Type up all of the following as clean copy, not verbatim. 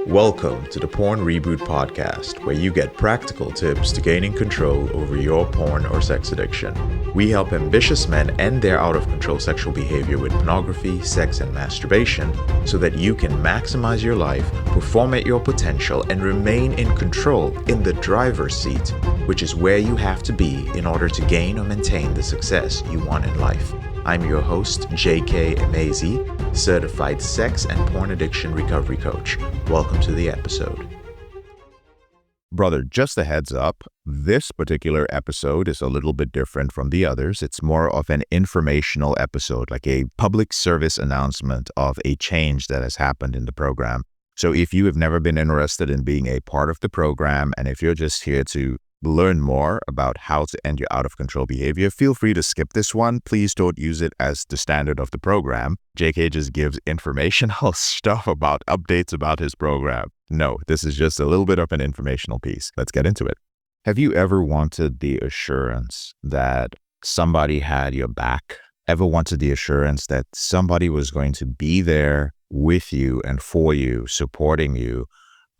Welcome to the Porn Reboot Podcast, where you get practical tips to gaining control over your porn or sex addiction. We help ambitious men end their out-of-control sexual behavior with pornography, sex, and masturbation so that you can maximize your life, perform at your potential, and remain in control in the driver's seat, which is where you have to be in order to gain or maintain the success you want in life. I'm your host, J.K. Emezi, certified sex and porn addiction recovery coach. Welcome to the episode. Brother, just a heads up, this particular episode is a little bit different from the others. It's more of an informational episode, like a public service announcement of a change that has happened in the program. So if you have never been interested in being a part of the program, and if you're just here to learn more about how to end your out-of-control behavior, feel free to skip this one. Please don't use it as the standard of the program. JK just gives informational stuff about updates about his program. No, this is just a little bit of an informational piece. Let's get into it. Have you ever wanted the assurance that somebody had your back? Ever wanted the assurance that somebody was going to be there with you and for you, supporting you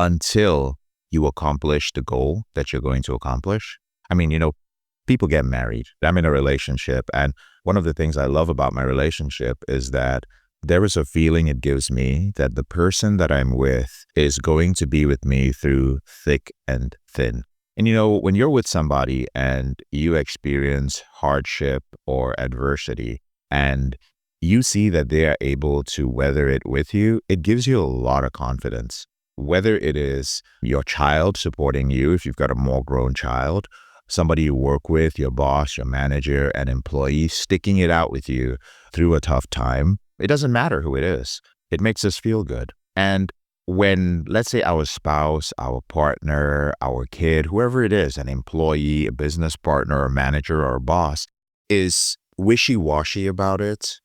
until you accomplish the goal that you're going to accomplish? I mean, people get married. I'm in a relationship, and one of the things I love about my relationship is that there is a feeling it gives me that the person that I'm with is going to be with me through thick and thin. And when you're with somebody and you experience hardship or adversity and you see that they are able to weather it with you, it gives you a lot of confidence. Whether it is your child supporting you, if you've got a more grown child, somebody you work with, your boss, your manager, an employee, sticking it out with you through a tough time, it doesn't matter who it is. It makes us feel good. And when, let's say, our spouse, our partner, our kid, whoever it is, an employee, a business partner, a manager, or a boss, is wishy-washy about it,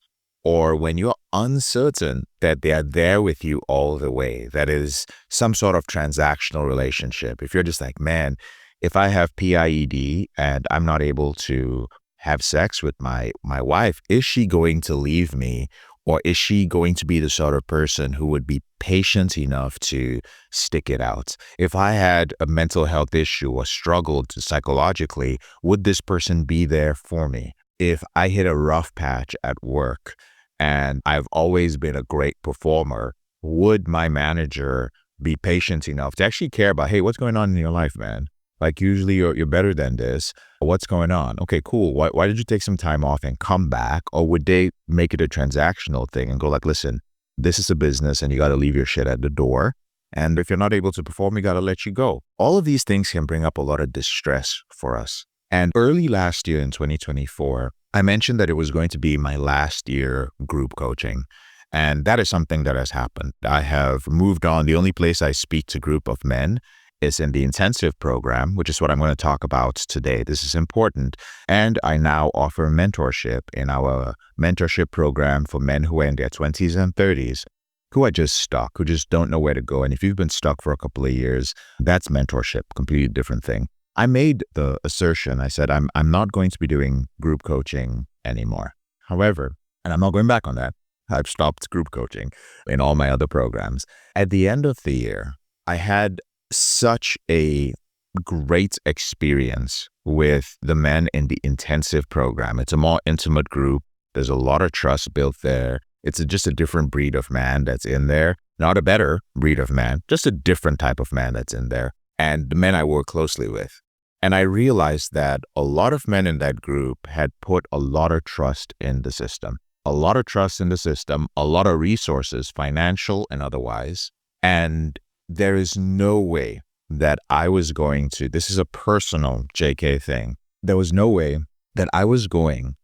or when you're uncertain that they are there with you all the way, that is some sort of transactional relationship. If you're just like, man, if I have PIED and I'm not able to have sex with my wife, is she going to leave me? Or is she going to be the sort of person who would be patient enough to stick it out? If I had a mental health issue or struggled psychologically, would this person be there for me? If I hit a rough patch at work, and I've always been a great performer, would my manager be patient enough to actually care about, hey, what's going on in your life, man? Like, usually you're better than this. What's going on? Okay, cool. Why did you take some time off and come back? Or would they make it a transactional thing and go like, listen, this is a business and you got to leave your shit at the door. And if you're not able to perform, we got to let you go. All of these things can bring up a lot of distress for us. And early last year in 2024, I mentioned that it was going to be my last year group coaching. And that is something that has happened. I have moved on. The only place I speak to group of men is in the intensive program, which is what I'm going to talk about today. This is important. And I now offer mentorship in our mentorship program for men who are in their 20s and 30s, who are just stuck, who just don't know where to go. And if you've been stuck for a couple of years, that's mentorship, completely different thing. I made the assertion, I said, I'm not going to be doing group coaching anymore. However, and I'm not going back on that, I've stopped group coaching in all my other programs. At the end of the year, I had such a great experience with the men in the intensive program. It's a more intimate group. There's a lot of trust built there. It's just a different breed of man that's in there. Not a better breed of man, just a different type of man that's in there. And the men I work closely with. And I realized that a lot of men in that group had put a lot of trust in the system, a lot of resources, financial and otherwise. And there is no way that I was going to, this is a personal JK thing, there was no way that I was going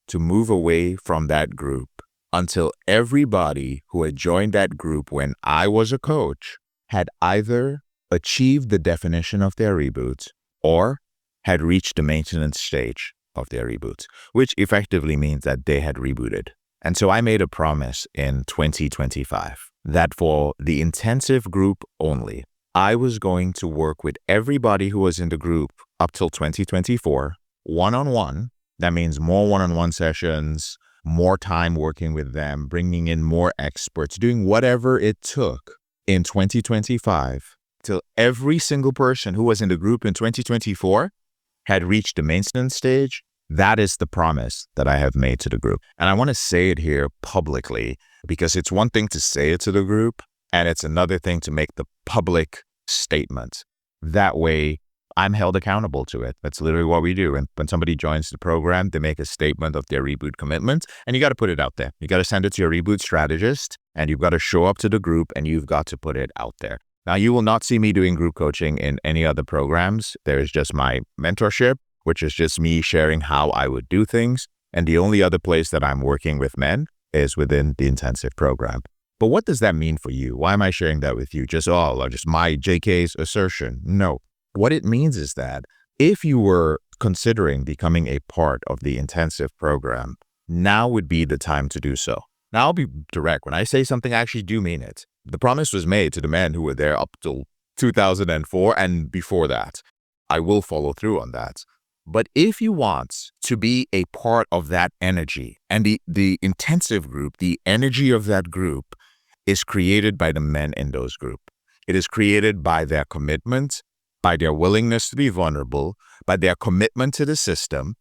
to move away from that group until everybody who had joined that group when I was a coach had either achieved the definition of their reboot or had reached the maintenance stage of their reboot, which effectively means that they had rebooted. And so I made a promise in 2025 that for the intensive group only, I was going to work with everybody who was in the group up till 2024, one-on-one. That means more one-on-one sessions, more time working with them, bringing in more experts, doing whatever it took in 2025 till every single person who was in the group in 2024 had reached the maintenance stage. That is the promise that I have made to the group. And I want to say it here publicly because it's one thing to say it to the group and it's another thing to make the public statement. That way, I'm held accountable to it. That's literally what we do. And when somebody joins the program, they make a statement of their reboot commitment, and you got to put it out there. You got to send it to your reboot strategist, and you've got to show up to the group, and you've got to put it out there. Now, you will not see me doing group coaching in any other programs. There is just my mentorship, which is just me sharing how I would do things. And the only other place that I'm working with men is within the intensive program. But what does that mean for you? Why am I sharing that with you? Just my JK's assertion? No. What it means is that if you were considering becoming a part of the intensive program, now would be the time to do so. Now, I'll be direct. When I say something, I actually do mean it. The promise was made to the men who were there up till 2004 and before that. I will follow through on that. But if you want to be a part of that energy, and the intensive group, the energy of that group is created by the men in those groups. It is created by their commitment, by their willingness to be vulnerable, by their commitment to the system.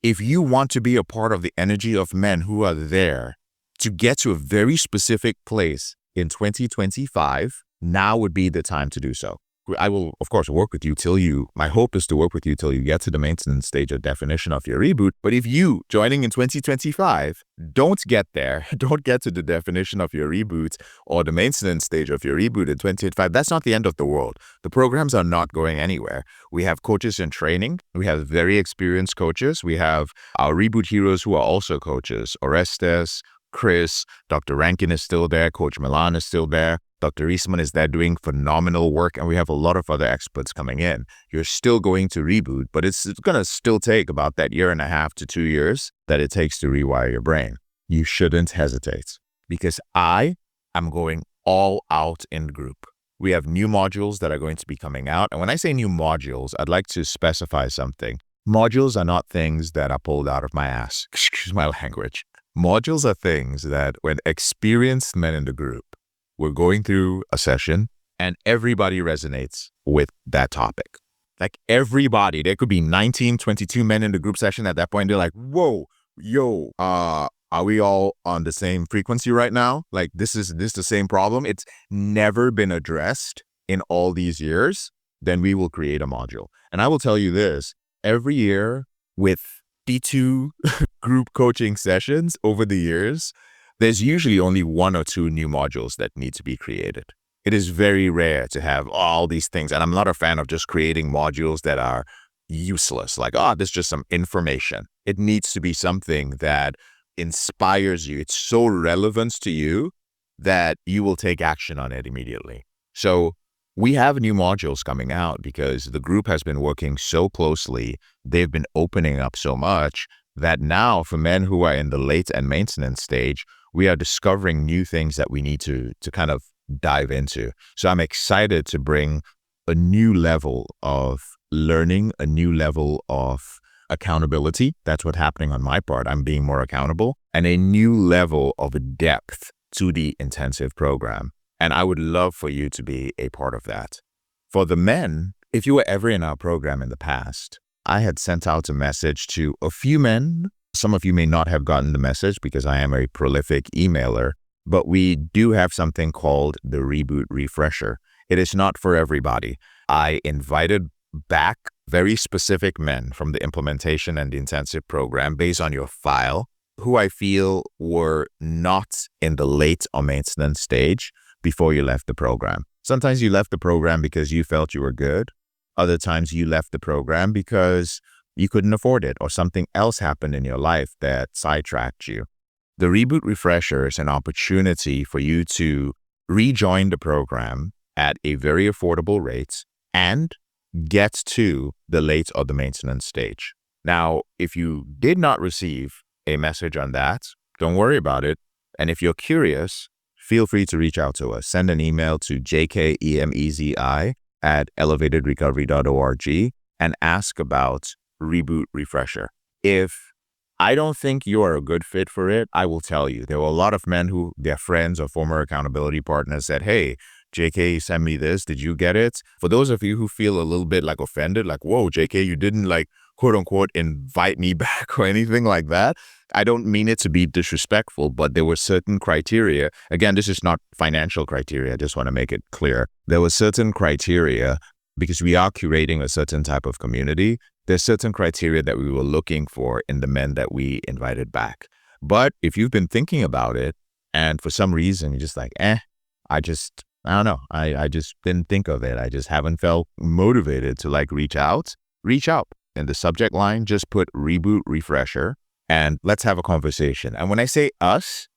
If you want to be a part of the energy of men who are there to get to a very specific place in 2025, now would be the time to do so. I will, of course, work with you my hope is to work with you till you get to the maintenance stage of definition of your reboot. But if you, joining in 2025, don't get there, don't get to the definition of your reboot or the maintenance stage of your reboot in 2025, that's not the end of the world. The programs are not going anywhere. We have coaches in training. We have very experienced coaches. We have our reboot heroes who are also coaches. Orestes, Chris, Dr. Rankin is still there. Coach Milan is still there. Dr. Eastman is there doing phenomenal work, and we have a lot of other experts coming in. You're still going to reboot, but it's going to still take about that 1.5 to 2 years that it takes to rewire your brain. You shouldn't hesitate because I am going all out in group. We have new modules that are going to be coming out. And when I say new modules, I'd like to specify something. Modules are not things that are pulled out of my ass. Excuse my language. Modules are things that when experienced men in the group, we're going through a session and everybody resonates with that topic. Like everybody, there could be 19, 22 men in the group session at that point. They're like, whoa, yo, are we all on the same frequency right now? Like this the same problem? It's never been addressed in all these years. Then we will create a module. And I will tell you this, every year with D2 group coaching sessions over the years, there's usually only 1 or 2 new modules that need to be created. It is very rare to have all these things. And I'm not a fan of just creating modules that are useless. Like, this is just some information. It needs to be something that inspires you. It's so relevant to you that you will take action on it immediately. So we have new modules coming out because the group has been working so closely. They've been opening up so much that now for men who are in the late and maintenance stage, we are discovering new things that we need to kind of dive into. So I'm excited to bring a new level of learning, a new level of accountability. That's what's happening on my part. I'm being more accountable, and a new level of depth to the intensive program. And I would love for you to be a part of that. For the men, if you were ever in our program in the past, I had sent out a message to a few men. Some of you may not have gotten the message because I am a prolific emailer, but we do have something called the Reboot Refresher. It is not for everybody. I invited back very specific men from the implementation and the intensive program based on your file, who I feel were not in the late or maintenance stage before you left the program. Sometimes you left the program because you felt you were good. Other times you left the program because you couldn't afford it or something else happened in your life that sidetracked you. The Reboot Refresher is an opportunity for you to rejoin the program at a very affordable rate and get to the late or the maintenance stage. Now, if you did not receive a message on that, don't worry about it. And if you're curious, feel free to reach out to us. Send an email to jkemezi@elevatedrecovery.org and ask about Reboot Refresher. If I don't think you are a good fit for it, I will tell you. There were a lot of men who their friends or former accountability partners said, hey, JK sent me this. Did you get it? For those of you who feel a little bit like offended, like, whoa, JK, you didn't like, quote unquote, invite me back or anything like that. I don't mean it to be disrespectful, but there were certain criteria. Again, this is not financial criteria. I just want to make it clear. There were certain criteria because we are curating a certain type of community. There's certain criteria that we were looking for in the men that we invited back. But if you've been thinking about it and for some reason you're just like, I don't know. I just didn't think of it. I just haven't felt motivated to like reach out. In the subject line, just put reboot refresher and let's have a conversation. And when I say us,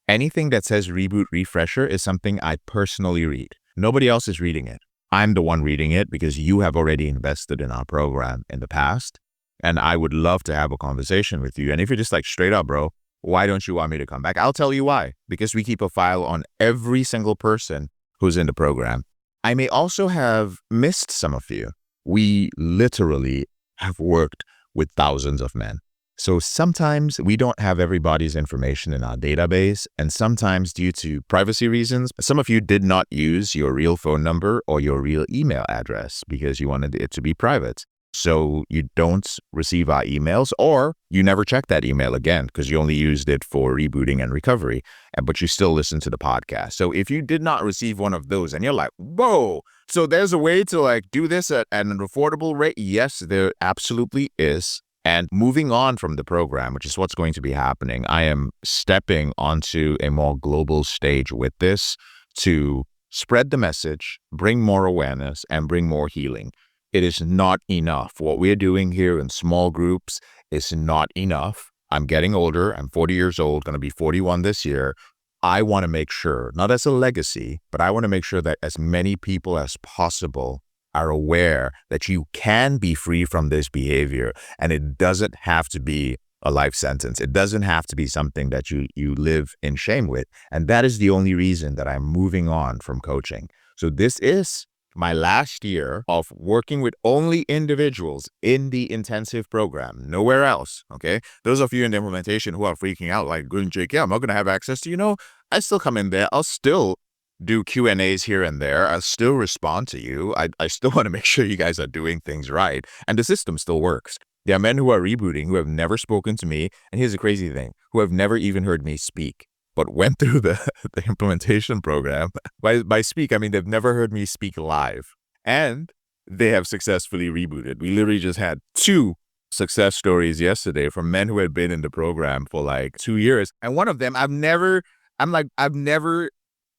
anything that says reboot refresher is something I personally read. Nobody else is reading it. I'm the one reading it because you have already invested in our program in the past. And I would love to have a conversation with you. And if you're just like, straight up, bro, why don't you want me to come back? I'll tell you why. Because we keep a file on every single person who's in the program. I may also have missed some of you. We literally have worked with thousands of men. So sometimes we don't have everybody's information in our database, and sometimes due to privacy reasons, some of you did not use your real phone number or your real email address because you wanted it to be private. So you don't receive our emails, or you never check that email again because you only used it for rebooting and recovery, but you still listen to the podcast. So if you did not receive one of those and you're like, whoa, so there's a way to like do this at an affordable rate? Yes, there absolutely is. And moving on from the program, which is what's going to be happening, I am stepping onto a more global stage with this to spread the message, bring more awareness, and bring more healing. It is not enough. What we're doing here in small groups is not enough. I'm getting older. I'm 40 years old, going to be 41 this year. I want to make sure, not as a legacy, but I want to make sure that as many people as possible are aware that you can be free from this behavior, and it doesn't have to be a life sentence. It doesn't have to be something that you live in shame with. And that is the only reason that I'm moving on from coaching. So this is my last year of working with only individuals in the intensive program, nowhere else, okay? Those of you in the implementation who are freaking out like, good JK, I'm not going to have access to, I still come in there. I'll still do Q&As here and there. I'll still respond to you. I still want to make sure you guys are doing things right. And the system still works. There are men who are rebooting who have never spoken to me. And here's the crazy thing, who have never even heard me speak, but went through the implementation program. By speak, I mean they've never heard me speak live. And they have successfully rebooted. We literally just had 2 success stories yesterday from men who had been in the program for like 2 years. And one of them, I've never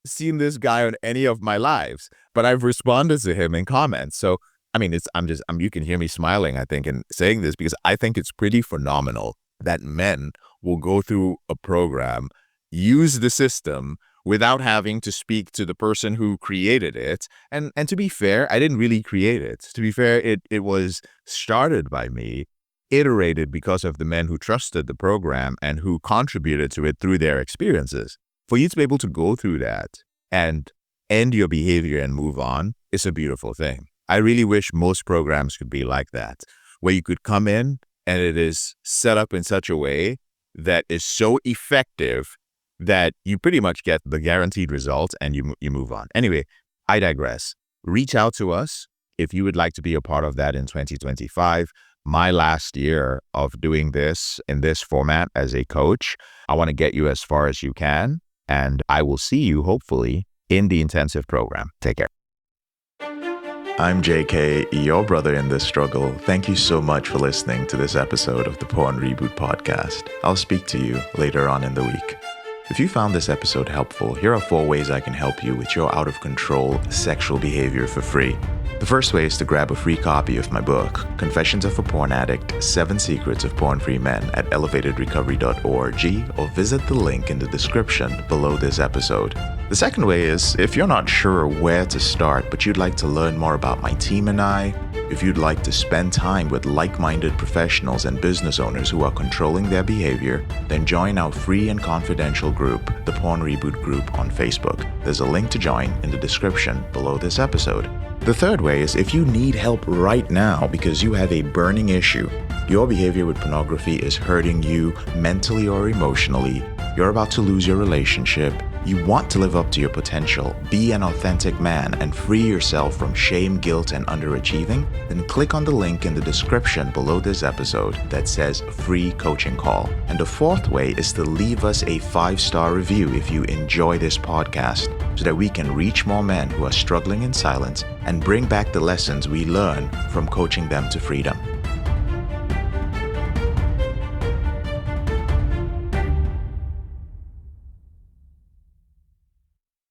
seen this guy on any of my lives, but I've responded to him in comments. So, I mean, you can hear me smiling, I think, in saying this because I think it's pretty phenomenal that men will go through a program, use the system without having to speak to the person who created it. And to be fair, I didn't really create it. To be fair, it was started by me, iterated because of the men who trusted the program and who contributed to it through their experiences. For you to be able to go through that and end your behavior and move on is a beautiful thing. I really wish most programs could be like that, where you could come in and it is set up in such a way that is so effective that you pretty much get the guaranteed result and you move on. Anyway, I digress. Reach out to us if you would like to be a part of that in 2025. My last year of doing this in this format as a coach, I want to get you as far as you can. And I will see you, hopefully, in the intensive program. Take care. I'm JK, your brother in this struggle. Thank you so much for listening to this episode of the Porn Reboot podcast. I'll speak to you later on in the week. If you found this episode helpful, here are 4 ways I can help you with your out-of-control sexual behavior for free. The first way is to grab a free copy of my book, Confessions of a Porn Addict, 7 Secrets of Porn-Free Men at elevatedrecovery.org, or visit the link in the description below this episode. The second way is, if you're not sure where to start, but you'd like to learn more about my team and I, if you'd like to spend time with like-minded professionals and business owners who are controlling their behavior, then join our free and confidential group, the Porn Reboot Group on Facebook. There's a link to join in the description below this episode. The third way is if you need help right now because you have a burning issue, your behavior with pornography is hurting you mentally or emotionally, you're about to lose your relationship, You want to live up to your potential, be an authentic man, and free yourself from shame, guilt, and underachieving? Then click on the link in the description below this episode that says free coaching call. And the fourth way is to leave us a 5-star review if you enjoy this podcast, so that we can reach more men who are struggling in silence and bring back the lessons we learn from coaching them to freedom.